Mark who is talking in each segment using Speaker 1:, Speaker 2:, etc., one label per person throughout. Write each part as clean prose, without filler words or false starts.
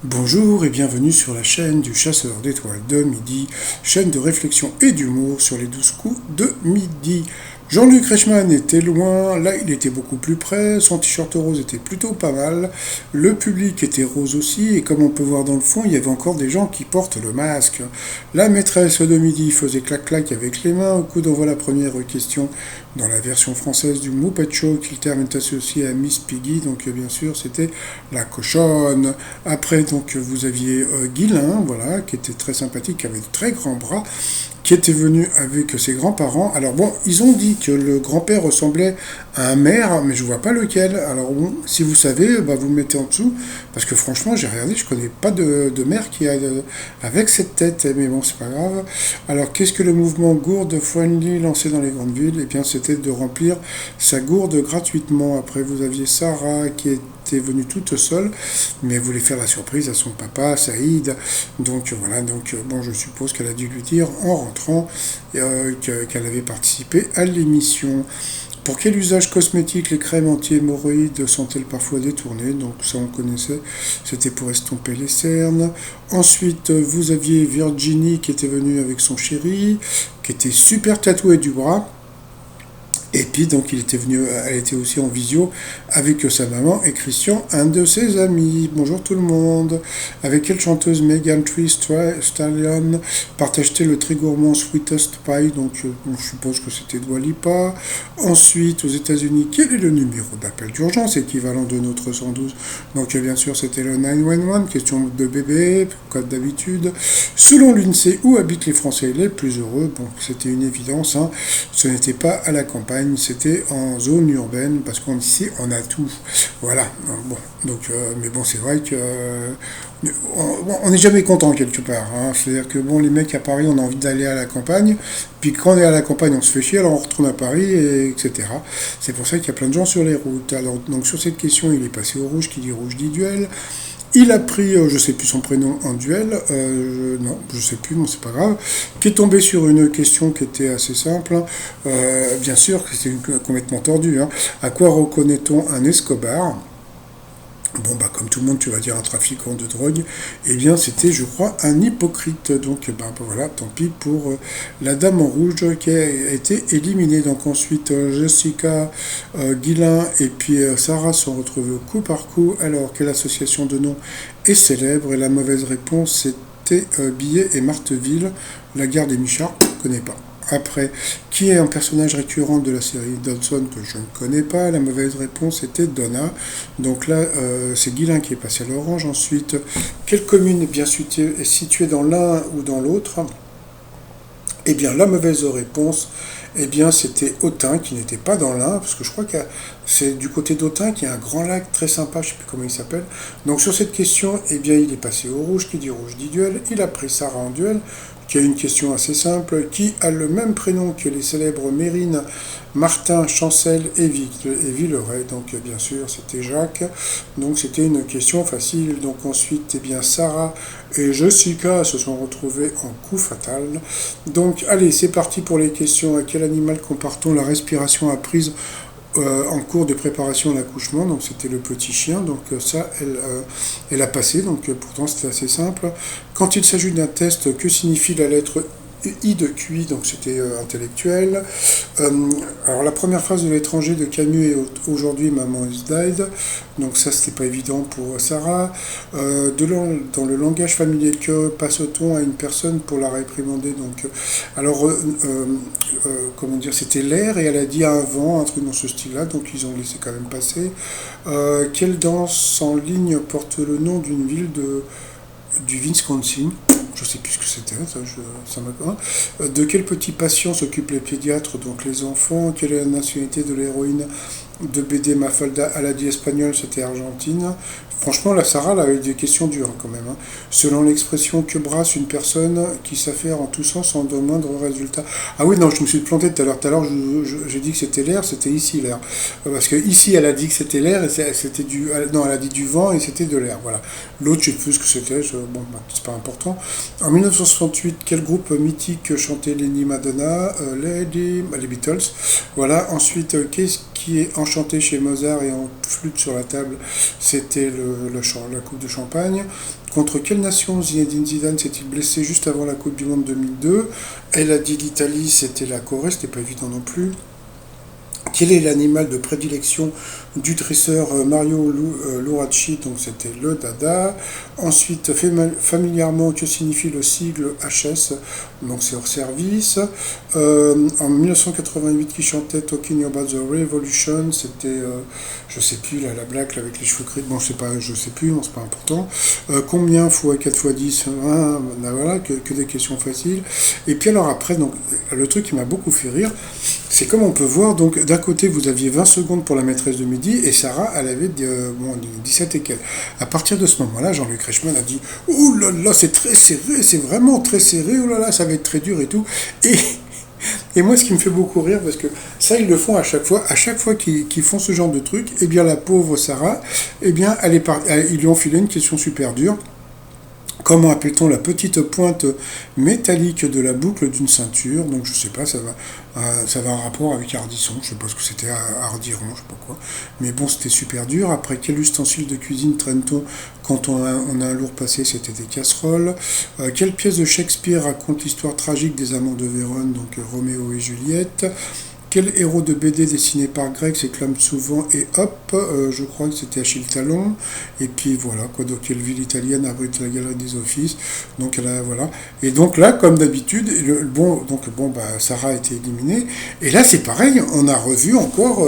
Speaker 1: Bonjour et bienvenue sur la chaîne du chasseur d'étoiles de midi, chaîne de réflexion et d'humour sur les 12 coups de midi. Jean-Luc Reichmann était loin, là il était beaucoup plus près, son t-shirt rose était plutôt pas mal, le public était rose aussi, et comme on peut voir dans le fond, il y avait encore des gens qui portent le masque. La maîtresse de midi faisait clac-clac avec les mains, au coup d'envoi la première question dans la version française du Muppet Show, qui le terme est associé à Miss Piggy, donc bien sûr c'était la cochonne. Après donc vous aviez Guilain, voilà, qui était très sympathique, qui avait de très grands bras, qui était venu avec ses grands-parents. Alors bon, ils ont dit que le grand-père ressemblait à un maire, mais je vois pas lequel. Alors bon, si vous savez, bah, vous le mettez en dessous, parce que franchement, j'ai regardé, je connais pas de maire qui a avec cette tête, mais bon, c'est pas grave. Alors qu'est-ce que le mouvement Gourde Friendly lancé dans les grandes villes? Eh bien, c'était de remplir sa gourde gratuitement. Après, vous aviez Sarah qui était venue toute seule, mais elle voulait faire la surprise à son papa, Saïd. Donc voilà, donc bon, je suppose qu'elle a dû lui dire en rentrant qu'elle avait participé à l'émission. Pour quel usage cosmétique les crèmes anti-hémorroïdes sont-elles parfois détournées? Donc ça on connaissait, c'était pour estomper les cernes. Ensuite vous aviez Virginie qui était venue avec son chéri, qui était super tatoué du bras. Et puis donc il était venu, elle était aussi en visio avec sa maman et Christian, un de ses amis. Bonjour tout le monde. Avec quelle chanteuse Megan Thee Stallion partage-t-elle le très gourmand Sweetest Pie? Donc je suppose que c'était Dua Lipa. Ensuite aux États-Unis, quel est le numéro d'appel d'urgence équivalent de notre 112? Donc bien sûr c'était le 911, question de bébé, comme d'habitude. Selon l'INSEE, où habitent les Français les plus heureux? Bon, c'était une évidence, hein. Ce n'était pas à la campagne, c'était en zone urbaine, parce qu'ici on a tout. Voilà. Bon, donc, mais bon, c'est vrai que on n'est jamais content quelque part, hein. C'est-à-dire que bon, les mecs à Paris, on a envie d'aller à la campagne, puis quand on est à la campagne, on se fait chier, alors on retourne à Paris, etc. C'est pour ça qu'il y a plein de gens sur les routes. Alors, donc sur cette question, il est passé au rouge, qui dit rouge dit duel. Il a pris, je sais plus son prénom en duel, non, je sais plus, non, c'est pas grave, qui est tombé sur une question qui était assez simple. Bien sûr, c'était complètement tordu, hein. À quoi reconnaît-on un Escobar? Bon, bah, comme tout le monde, tu vas dire un trafiquant de drogue. Eh bien, c'était, je crois, un hypocrite. Donc, bah, voilà, tant pis pour la dame en rouge qui a été éliminée. Donc, ensuite, Jessica, Guilain et puis Sarah sont retrouvés au coup par coup. Alors, quelle association de noms est célèbre? Et la mauvaise réponse, c'était Billet et Marteville. La gare des Michards, je ne connais pas. Après, qui est un personnage récurrent de la série Dawson que je ne connais pas? La mauvaise réponse était Donna. Donc là, c'est Guilain qui est passé à l'orange. Ensuite, quelle commune est située dans l'un ou dans l'autre? Eh bien, la mauvaise réponse, eh bien, c'était Autun, qui n'était pas dans l'Ain, parce que je crois que c'est du côté d'Autun qu'il y a un grand lac très sympa, je ne sais plus comment il s'appelle. Donc sur cette question, eh bien, il est passé au rouge, qui dit rouge dit duel. Il a pris Sarah en duel, qui a une question assez simple, qui a le même prénom que les célèbres Mérine, Martin, Chancel et Villeray. Donc bien sûr, c'était Jacques. Donc c'était une question facile. Donc ensuite, eh bien, Sarah et Jessica se sont retrouvés en coup fatal. Donc allez, c'est parti pour les questions. À quel animal compare-t-on la respiration apprise en cours de préparation à l'accouchement? Donc c'était le petit chien, donc ça elle a passé, donc pourtant c'était assez simple. Quand il s'agit d'un test, que signifie la lettre I de QI? Donc c'était intellectuel. Alors la première phrase de l'étranger de Camus est aujourd'hui Maman is died. Donc ça c'était pas évident pour Sarah. Dans le langage familier, que passe-t-on à une personne pour la réprimander? Donc comment dire, c'était l'air et elle a dit un vent, un truc dans ce style-là. Donc ils ont laissé quand même passer. Quelle danse en ligne porte le nom d'une ville du Wisconsin? Je sais plus ce que c'était, ça m'a pas. De quel petit patient s'occupent les pédiatres, donc les enfants? Quelle est la nationalité de l'héroïne de BD Mafalda Aladi espagnole? C'était Argentine. Franchement, la Sarah, elle avait des questions dures, hein, quand même, hein. Selon l'expression, que brasse une personne qui s'affaire en tous sens sans de moindre résultat? Ah oui, non, je me suis planté tout à l'heure. Tout à l'heure, j'ai dit que c'était l'air, c'était ici l'air. Parce que ici, elle a dit que c'était l'air, et c'était du. Non, elle a dit du vent et c'était de l'air, voilà. L'autre, je sais plus ce que c'était, bon, bah, c'est pas important. En 1968, quel groupe mythique chantait Lenny Madonna? Les Beatles. Voilà. Ensuite, qu'est-ce qui est enchanté chez Mozart et en flûte sur la table? C'était le la Coupe de Champagne. Contre quelle nation Zinedine Zidane s'est-il blessé juste avant la Coupe du Monde 2002? Elle a dit l'Italie, c'était la Corée, c'était pas évident non plus. Quel est l'animal de prédilection du dresseur Mario Luracci? Donc c'était le dada. Ensuite, familièrement, que signifie le sigle HS? Donc c'est hors service. En 1988, qui chantait Talking About the Revolution? C'était, je sais plus, la blague là, avec les cheveux gris. Bon, je sais plus, non, c'est pas important. Combien fois 4 fois 10? Voilà, que des questions faciles. Et puis alors après, donc, le truc qui m'a beaucoup fait rire, c'est comme on peut voir, donc d'un côté vous aviez 20 secondes pour la maîtresse de midi et Sarah elle avait 17 et quelques. À partir de ce moment-là, Jean-Luc Reichmann a dit ouh là là, c'est très serré, c'est vraiment très serré, oh là là, ça va être très dur et tout. Et moi, ce qui me fait beaucoup rire, parce que ça, ils le font à chaque fois qu'ils font ce genre de truc, eh bien la pauvre Sarah, eh bien ils lui ont filé une question super dure. Comment appelle-t-on la petite pointe métallique de la boucle d'une ceinture? Donc je sais pas, ça va en rapport avec Hardisson, je sais pas ce que c'était, Hardiron, je sais pas quoi. Mais bon, c'était super dur. Après, quel ustensile de cuisine traîne-t-on quand on a un lourd passé? C'était des casseroles. Quelle pièce de Shakespeare raconte l'histoire tragique des amants de Vérone, donc Roméo et Juliette? Quel héros de BD dessiné par Greg s'éclame souvent et hop, je crois que c'était Achille Talon. Et puis voilà, quoi, donc quelle ville italienne abrite la galerie des offices. Donc là, voilà. Et donc là, comme d'habitude, bah, Sarah a été éliminée. Et là, c'est pareil, on a revu encore,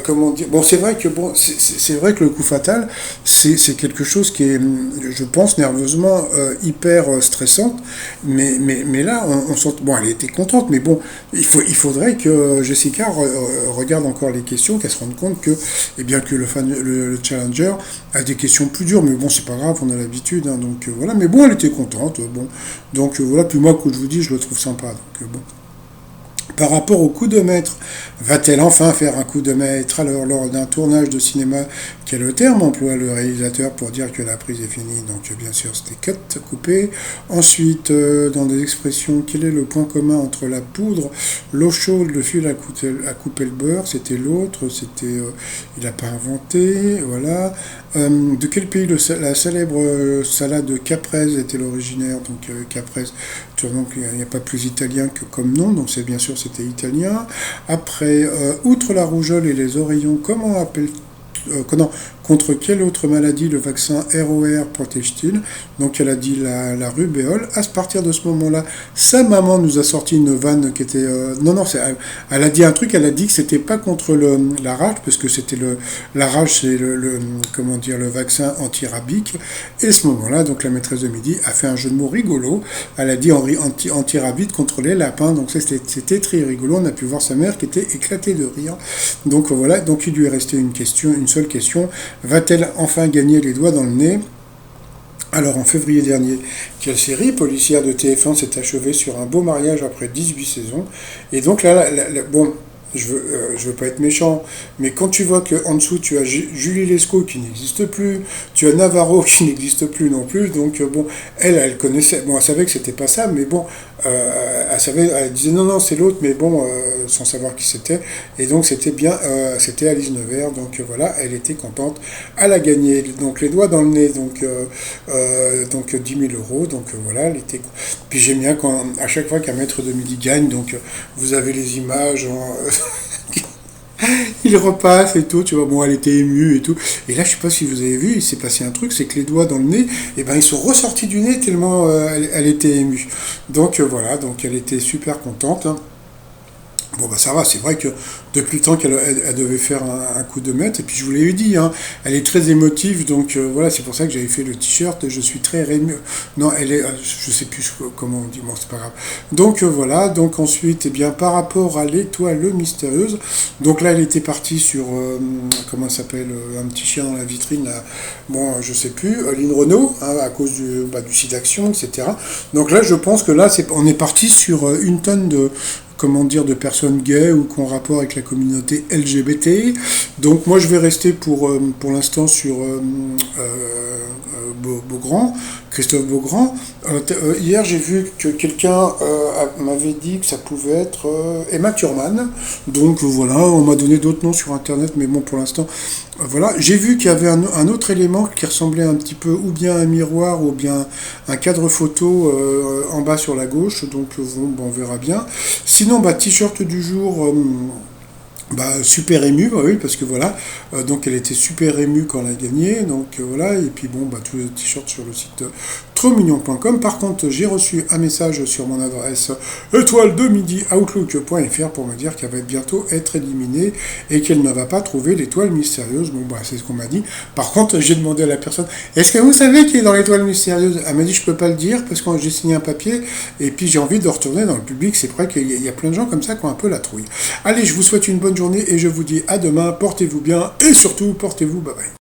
Speaker 1: comment dire. Bon, c'est vrai que c'est vrai que le coup fatal, c'est quelque chose qui est, je pense, nerveusement hyper stressante. Mais là, on sent, bon, elle était contente, mais bon, il faudrait que Jessica regarde encore les questions, qu'elle se rende compte que, eh bien, que le challenger a des questions plus dures, mais bon, c'est pas grave, on a l'habitude, hein, donc voilà. Mais bon, elle était contente, bon. Donc voilà, puis moi, que je vous dis, je le trouve sympa, donc bon. Par rapport au coup de maître, va-t-elle enfin faire un coup de maître? Alors, lors d'un tournage de cinéma, quel terme emploie le réalisateur pour dire que la prise est finie? Donc, bien sûr, c'était cut, coupé. Ensuite, dans des expressions, quel est le point commun entre la poudre, l'eau chaude, le fil à couper le beurre? C'était l'autre, il n'a pas inventé, voilà. De quel pays la célèbre salade caprese est-elle originaire? Donc, caprese, donc il n'y a pas plus italien que comme nom, donc c'est bien sûr c'était italien. Après, outre la rougeole et les oreillons, contre quelle autre maladie le vaccin ROR protège-t-il? Donc elle a dit la rubéole. À partir de ce moment-là, sa maman nous a sorti une vanne qui était... elle a dit un truc, elle a dit que c'était pas contre la rage, parce que c'était la rage, c'est comment dire, le vaccin antirabique. Et à ce moment-là, donc la maîtresse de midi a fait un jeu de mots rigolo. Elle a dit antirabite contre les lapins. Donc c'était très rigolo. On a pu voir sa mère qui était éclatée de rire. Donc voilà, donc il lui est resté une seule question. Va-t-elle enfin gagner les doigts dans le nez? Alors en février dernier, quelle série policière de TF1 s'est achevée sur un beau mariage après 18 saisons? Et donc là, bon, je veux pas être méchant, mais quand tu vois qu'en dessous tu as Julie Lescaut qui n'existe plus, tu as Navarro qui n'existe plus non plus, donc bon, elle connaissait, bon, elle savait que c'était pas ça, mais bon, elle disait non, c'est l'autre, mais bon, sans savoir qui c'était, et donc c'était bien, c'était Alice Nevers, donc voilà, elle était contente, elle a gagné, donc les doigts dans le nez, donc 10 000 euros, donc voilà, elle était, puis j'aime bien quand, à chaque fois qu'un maître de midi gagne, donc vous avez les images, il repasse et tout, tu vois, bon, elle était émue et tout. Et là, je sais pas si vous avez vu, il s'est passé un truc, c'est que les doigts dans le nez, eh ben, ils sont ressortis du nez tellement elle était émue. Donc voilà, donc elle était super contente, hein. Bon, bah ça va, c'est vrai que depuis le temps qu'elle devait faire un coup de maître, et puis je vous l'ai dit, hein, elle est très émotive, donc voilà, c'est pour ça que j'avais fait le t-shirt, je suis très ému. Non, elle est, je sais plus comment on dit, bon, c'est pas grave. Donc voilà, donc ensuite, eh bien, par rapport à l'étoile mystérieuse, donc là, elle était partie sur, comment ça s'appelle, un petit chien dans la vitrine, là, bon, je sais plus, Lynn Renault, hein, à cause du site d'action, etc. Donc là, je pense que là, on est parti sur une tonne de personnes gays ou qui ont rapport avec la communauté LGBT. Donc moi je vais rester pour l'instant sur Beaugrand, Christophe Beaugrand. Hier j'ai vu que quelqu'un m'avait dit que ça pouvait être Emma Thurman. Donc voilà, on m'a donné d'autres noms sur internet, mais bon pour l'instant Voilà, j'ai vu qu'il y avait un autre élément qui ressemblait un petit peu ou bien à un miroir ou bien un cadre photo en bas sur la gauche, donc bon, on verra bien. Sinon, bah, t-shirt du jour, bah, super ému, bah oui, parce que voilà, donc elle était super émue quand elle a gagné, donc voilà, et puis bon, bah, tous les t-shirts sur le site trotsmignon.com. Par contre, j'ai reçu un message sur mon adresse étoile de midi outlook.fr pour me dire qu'elle va bientôt être éliminée et qu'elle ne va pas trouver l'étoile mystérieuse. Bon, bah, c'est ce qu'on m'a dit. Par contre, j'ai demandé à la personne, est-ce que vous savez qui est dans l'étoile mystérieuse? Elle m'a dit, je peux pas le dire parce que j'ai signé un papier et puis j'ai envie de retourner dans le public. C'est vrai qu'il y a plein de gens comme ça qui ont un peu la trouille. Allez, je vous souhaite une bonne journée et je vous dis à demain. Portez-vous bien et surtout, portez-vous. Bye bye.